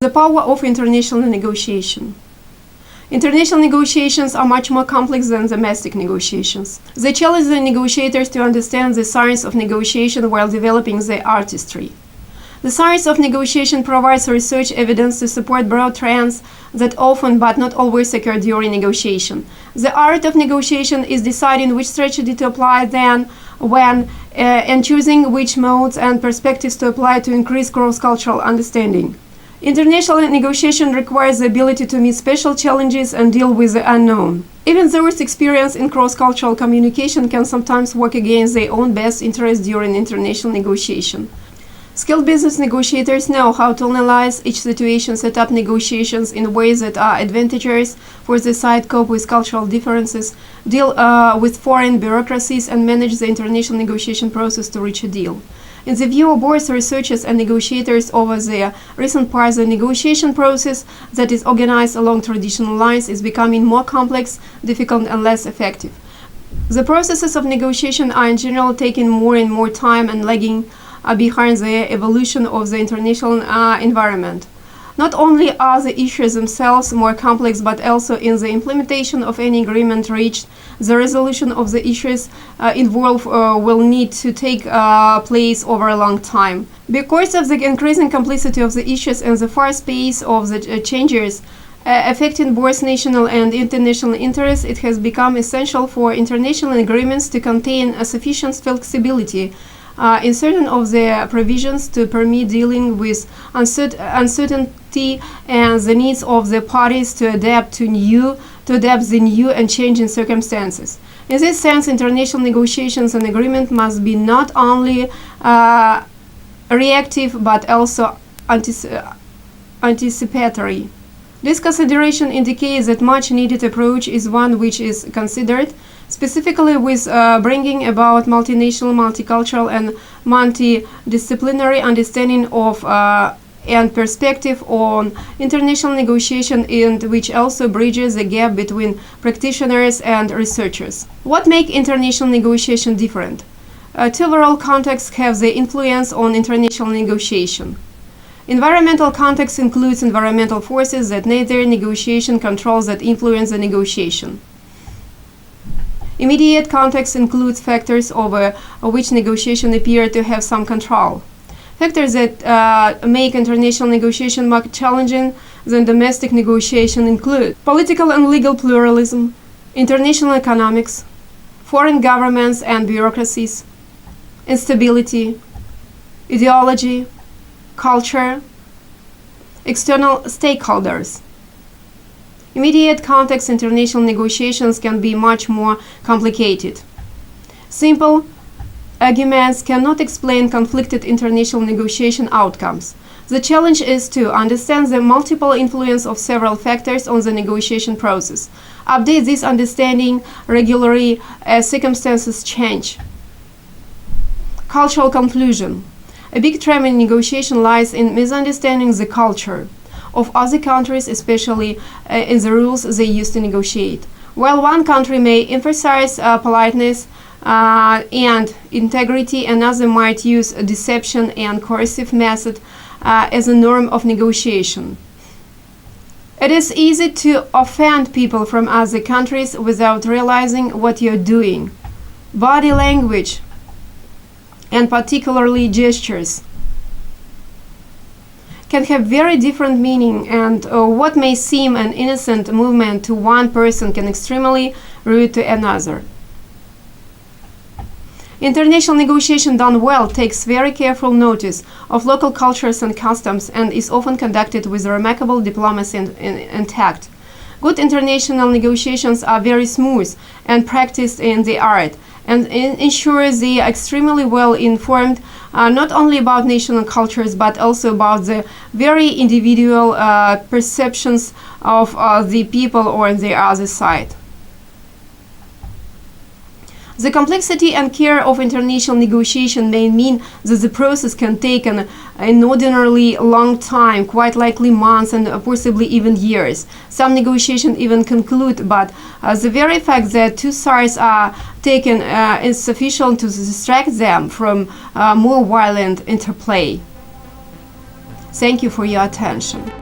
The power of international negotiation. International negotiations are much more complex than domestic negotiations. They challenge the negotiators to understand the science of negotiation while developing the artistry. The science of negotiation provides research evidence to support broad trends that often but not always occur during negotiation. The art of negotiation is deciding which strategy to apply then, when, and choosing which modes and perspectives to apply to increase cross-cultural understanding. International negotiation requires the ability to meet special challenges and deal with the unknown. Even those experienced in cross-cultural communication can sometimes work against their own best interests during international negotiation. Skilled business negotiators know how to analyze each situation, set up negotiations in ways that are advantageous for the side, cope with cultural differences, deal with foreign bureaucracies, and manage the international negotiation process to reach a deal. In the view of both researchers and negotiators over the recent past, the negotiation process that is organized along traditional lines is becoming more complex, difficult, and less effective. The processes of negotiation are in general taking more and more time and lagging behind the evolution of the international environment. Not only are the issues themselves more complex, but also in the implementation of any agreement reached, the resolution of the issues involved will need to take place over a long time. Because of the increasing complexity of the issues and the fast pace of the changes affecting both national and international interests, it has become essential for international agreements to contain a sufficient flexibility in certain of the provisions to permit dealing with uncertainty and the needs of the parties to adapt the new and changing circumstances. In this sense, international negotiations and agreement must be not only reactive but also anticipatory. This consideration indicates that much needed approach is one which is considered specifically with bringing about multinational, multicultural, and multidisciplinary understanding of and perspective on international negotiation, and which also bridges the gap between practitioners and researchers. What makes international negotiation different? Several contexts have the influence on international negotiation. Environmental context includes environmental forces that neither negotiation controls that influence the negotiation. Immediate context includes factors over which negotiation appear to have some control. Factors that make international negotiation more challenging than domestic negotiation include political and legal pluralism, international economics, foreign governments and bureaucracies, instability, ideology, culture, external stakeholders. Immediate context international negotiations can be much more complicated. Simple arguments cannot explain conflicted international negotiation outcomes. The challenge is to understand the multiple influence of several factors on the negotiation process. Update this understanding regularly as circumstances change. Cultural conclusion. A big trap in negotiation lies in misunderstanding the culture of other countries, especially in the rules they use to negotiate. While one country may emphasize politeness and integrity, another might use deception and coercive method as a norm of negotiation. It is easy to offend people from other countries without realizing what you're doing. Body language, and particularly gestures, can have very different meaning, and what may seem an innocent movement to one person can extremely rude to another. International negotiation done well takes very careful notice of local cultures and customs and is often conducted with remarkable diplomacy and tact. Good international negotiations are very smooth and practiced in the art, and ensure they are extremely well informed not only about national cultures but also about the very individual perceptions of the people on the other side. The complexity and care of international negotiation may mean that the process can take an inordinately long time, quite likely months and possibly even years. Some negotiations even conclude, but the very fact that two sides are taken is sufficient to distract them from more violent interplay. Thank you for your attention.